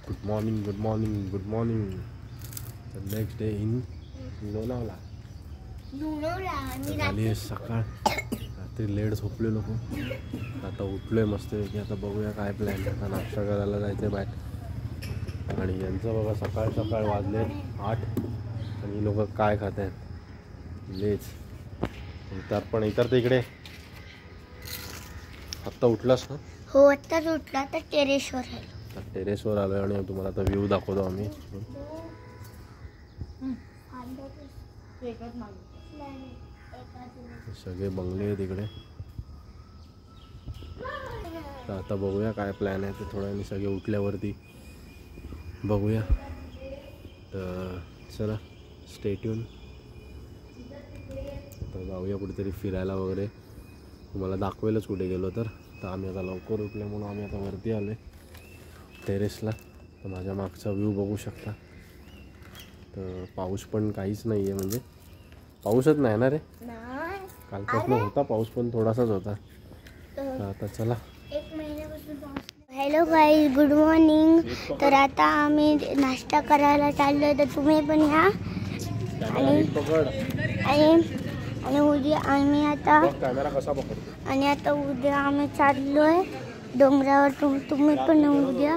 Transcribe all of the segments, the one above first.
Good morning good morning good morning. The next day in Lonavala. झाली आहे सकाळ. रात्री लेट झोपलेलो खूप. आता उठलोय मस्तपैकी. आता बघूया काय प्लॅन. आता नाश्ता करायला जायचं आहे बाहेर. आणि यांचं बघा सकाळ सकाळ वाजले 8 आणि लोक काय खात आहेत. लेच इतर तर इकडे आत्ता उठलास ना? हो आत्ताच उठला. तर टेरेसवर आलोय आणि तुम्हाला आता व्ह्यू दाखवतो आम्ही. सगळे बंगले आहेत इकडे. तर आता बघूया काय प्लॅन आहे ते थोड्या वेळाने सगळे उठल्यावरती बघूया. तर चला स्टे ट्यून. तर जाऊया कुठेतरी फिरायला वगैरे. तुम्हाला दाखवेलच कुठे गेलो तर. आम्ही आता लवकर उठले म्हणून आम्ही आता वरती आलो टेरेसला. तर माझ्या मागचा व्ह्यू बघू शकता. तर पाऊस पण काहीच नाही आहे. म्हणजे पाऊसच नाही ना रे. कालपासून होता पाऊस पण थोडासाच होता. तर आता चला. Hello guys, good morning. तर आता आम्ही नाश्ता करायला चाललोय. तर तुम्ही पण या. आणि उद्या आम्ही आता उद्या आम्ही चाललोय डोंगरावर. तुम्ही पण उद्या.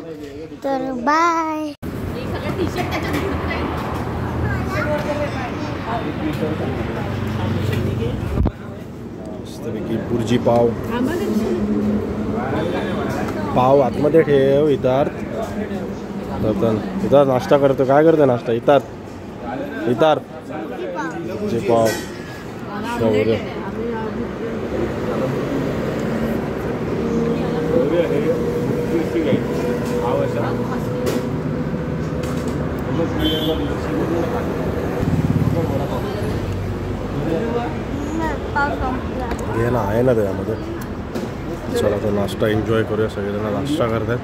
तर बाय. मस्तपैकी बुर्जी पाव आतमध्ये ठेव. इतर नाश्ता करतो. काय करतो नाश्ता? इतर जे पाव घ्यायला आहे ना त्यामध्ये. चला तो नाश्ता एन्जॉय करूया. सगळेजण नाश्ता करतात.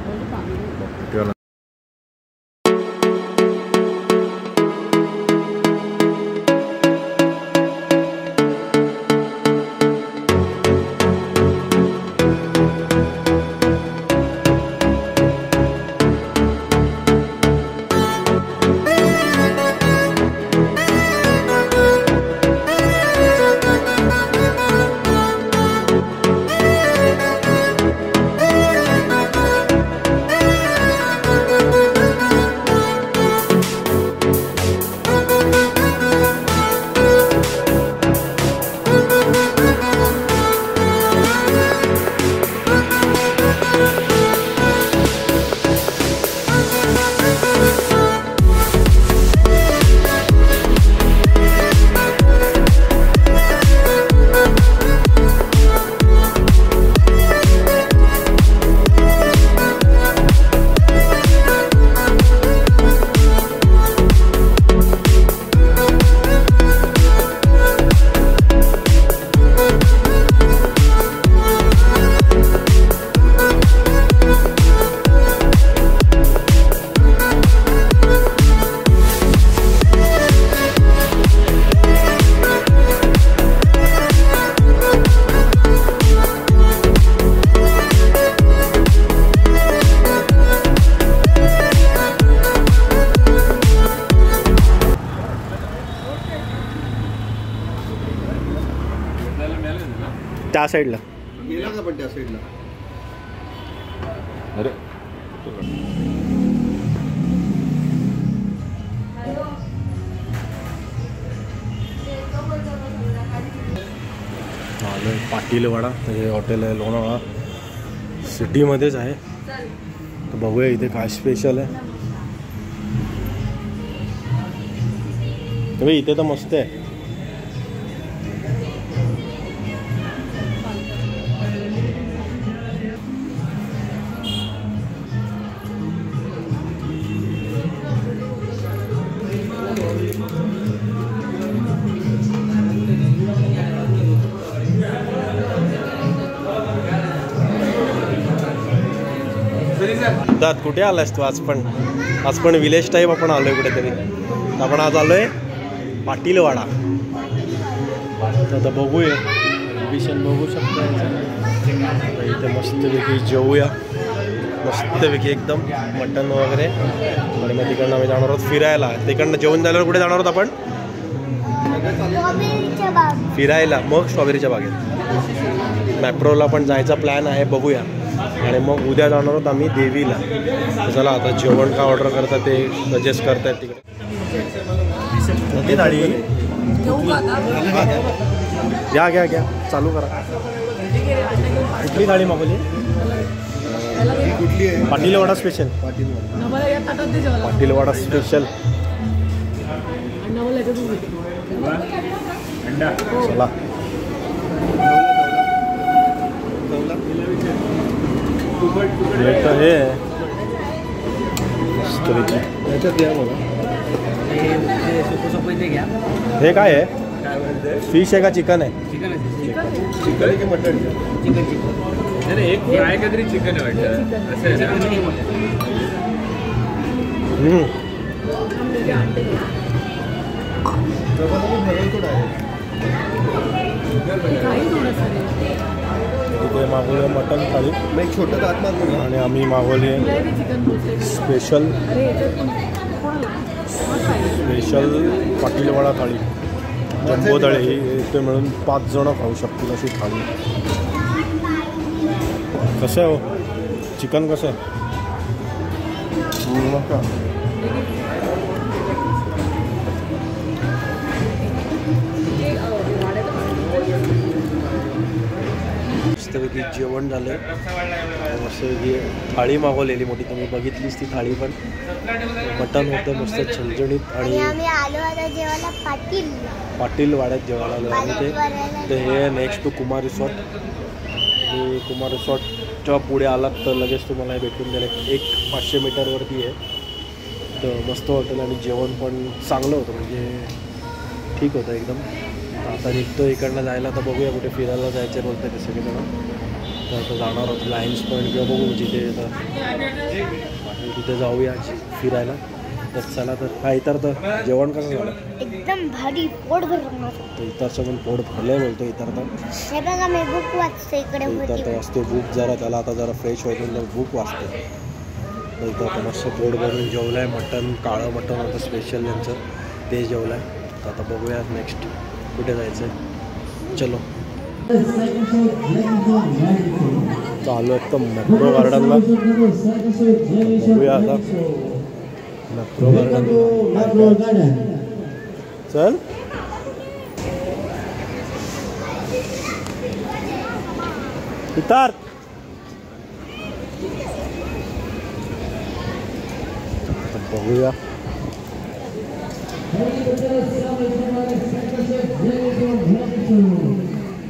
त्या साईडला गेला का पण त्या साईडला. अरे पाटीलवाडा. तर हे हॉटेल आहे लोणावळा सिटीमध्येच आहे. तर बघूया इथे काय स्पेशल आहे. इथे तर मस्त आहे. दात कुठे आलायस तू? आज पण विलेज टाईप आपण आलोय कुठेतरी. आपण आज आलोय पाटीलवाडा. आता बघूया विषण बघू शकता. इथे मस्तपैकी जेवूया. मस्तपैकी एकदम मटण वगैरे. आणि मग तिकडनं आम्ही जाणार आहोत फिरायला. तिकडनं जेवण झाल्यावर कुठे जाणार आहोत आपण? फिरायला. मग स्ट्रॉबेरीच्या बागेत. मॅप्रोला पण जायचा प्लॅन आहे, बघूया. आणि मग उद्या जाणार आहोत आम्ही देवीला. चला आता जेवण का ऑर्डर करतात ते सजेस्ट करतात तिकडे. किती थाळी? घ्या घ्या घ्या, चालू करा. कुठली थाळी मागवली? कुठली आहे? पाटील वडा स्पेशल. पाटील वडा स्पेशल. चला हे हे काय आहे? फिश आहे का चिकन आहे? चिकन आहे की मटन? चिकन. एक फ्राय काहीतरी चिकन आहे वाटतं. तिथे मागवले मटन थाळी, एक छोटं दात मागवलं. आणि आम्ही मागवले स्पेशल पाटीलवाडा थाळी, जम्बो थाळी. ही इथे मिळून 5 जण खाऊ शकतील अशी थाळी. कसं आहे हो चिकन? कसं आहे? मस्तपैकी जेवण झालं. मस्तपैकी थाळी मागवलेली मोठी, तुम्ही बघितलीच ती थाळी. पण मटण होतं मस्त झणझणीत. आणि पाटील वाड्यात जेवायला आलो आम्ही. ते हे next to Kumar resort. Kumar रिसॉर्टच्या पुढे आलात तर लगेच तुम्हाला हे भेटून जाईल. एक 500 मीटरवरती आहे. तर मस्त हॉटेल आणि जेवण पण चांगलं होतं, म्हणजे ठीक होतं एकदम. आता निघतो इकडनं जायला. तर बघूया कुठे फिरायला जायचं बोलतं ते सगळेजण. तर आता जाणार आहोत लायन्स पॉईंट किंवा बघू जिथे तिथे जाऊया फिरायला. तर चला. तर हा इतर तर जेवण कसं झालं? एकदम भारी, पोट भरून. इतरचं पण पोट भरलंय बोलतो. इतर तर असते भूक जरा त्याला. आता जरा फ्रेश व्हायचं तर भूक वाचते. तर इथं आता मस्त पोट भरून जेवलं आहे. मटण, काळं मटण होतं स्पेशल त्यांचं, ते जेवलं आहे. तर आता बघूया नेक्स्ट कुठे जायचं आहे. चलो चालू आहे तर मॅप्रो गार्डनला. बघूया आता मॅप्रो गार्डन. चल सिद्धार्थ. बघूया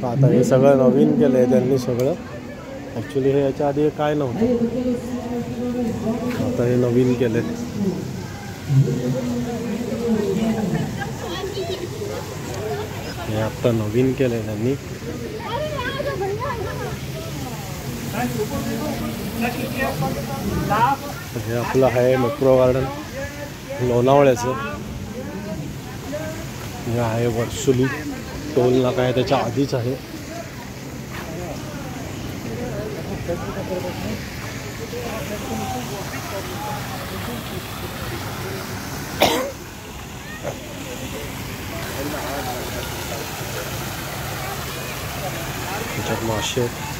आता हे सगळं नवीन केलं आहे त्यांनी सगळं. ॲक्च्युली हे याच्या आधी काय नव्हतं, आता हे नवीन केलं आहे. हे आत्ता नवीन केलं आहे त्यांनी. हे आपलं आहे मॅप्रो गार्डन लोणावळ्याचं. हे आहे वर्सुली टोल नाका आहे, त्याच्या आधीच आहे. त्याच्यात मासे आहेत.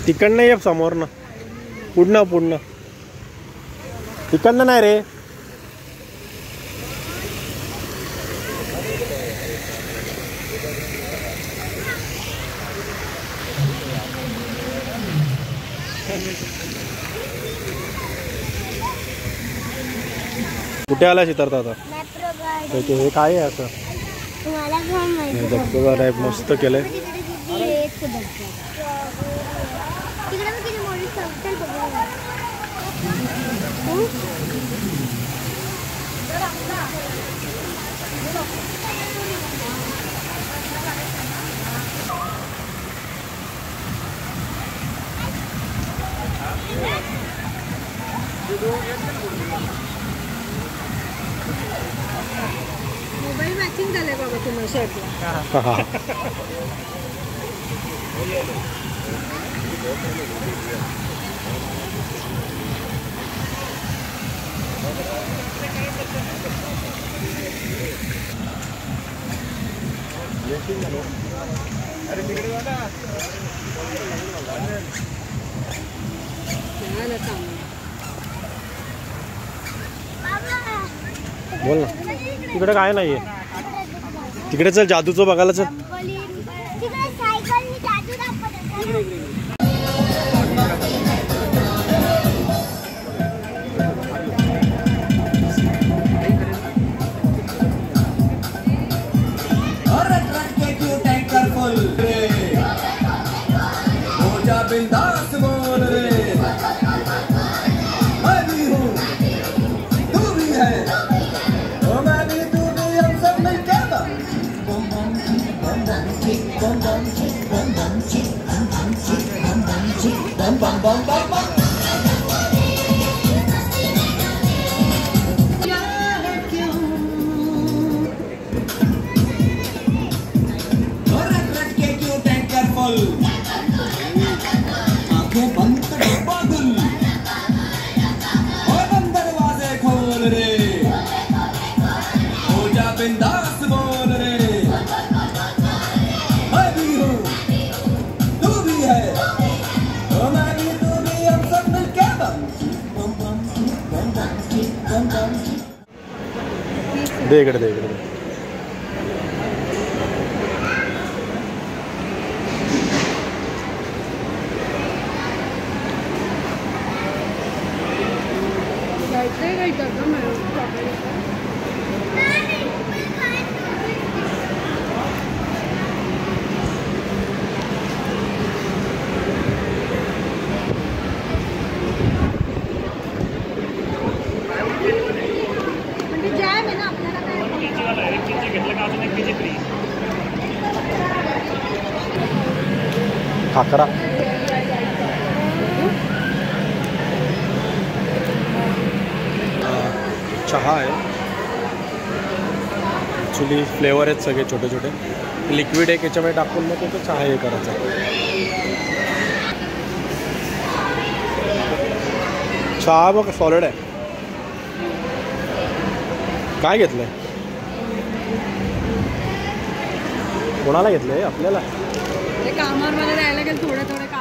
तिकडनं ये समोरनं, पुढनं तिकडनं नाही रे. कुठे आला सिद्धार्थ आता? हे काय आहे असं? धबधबा टाईप मस्त केलंय. मोबाईल मॅचिंग झालंय बाबा तुम्हाला शर्टला. चांगलं चांगलं. बोल ना. तिकडे काय नाहीये. तिकडे चल जादूचं बघायला चल. तिकडे सायकलनी जादू दाखवतात. बिंदास बोल रे, मैं भी हूँ तू भी है, ओ मैं भी तू भी, हम सब मिलके बम बम बम बम चिक बम बम चिक बम बम चिक बम बम चिक बम बम चिक बम बम बम बम बम. बिंदास बोल रे, मैं भी हूँ तू भी है, ओ मैं भी तू भी, हम सब मिलके बम बम बम बम बम. दे इकडे दे इकडे. जायचंय काही करतो मॅडम. खाकरा चहा आहे. ॲक्च्युली फ्लेवर आहेत सगळे छोटे छोटे. लिक्विड एक याच्यामध्ये टाकून मग तो चहा हे करायचा. चहा बघ सॉलिड आहे. काय घेतलंय? कोणाला घेतलंय? आपल्याला. कामावर मला द्यायला गेलं थोडं थोडं.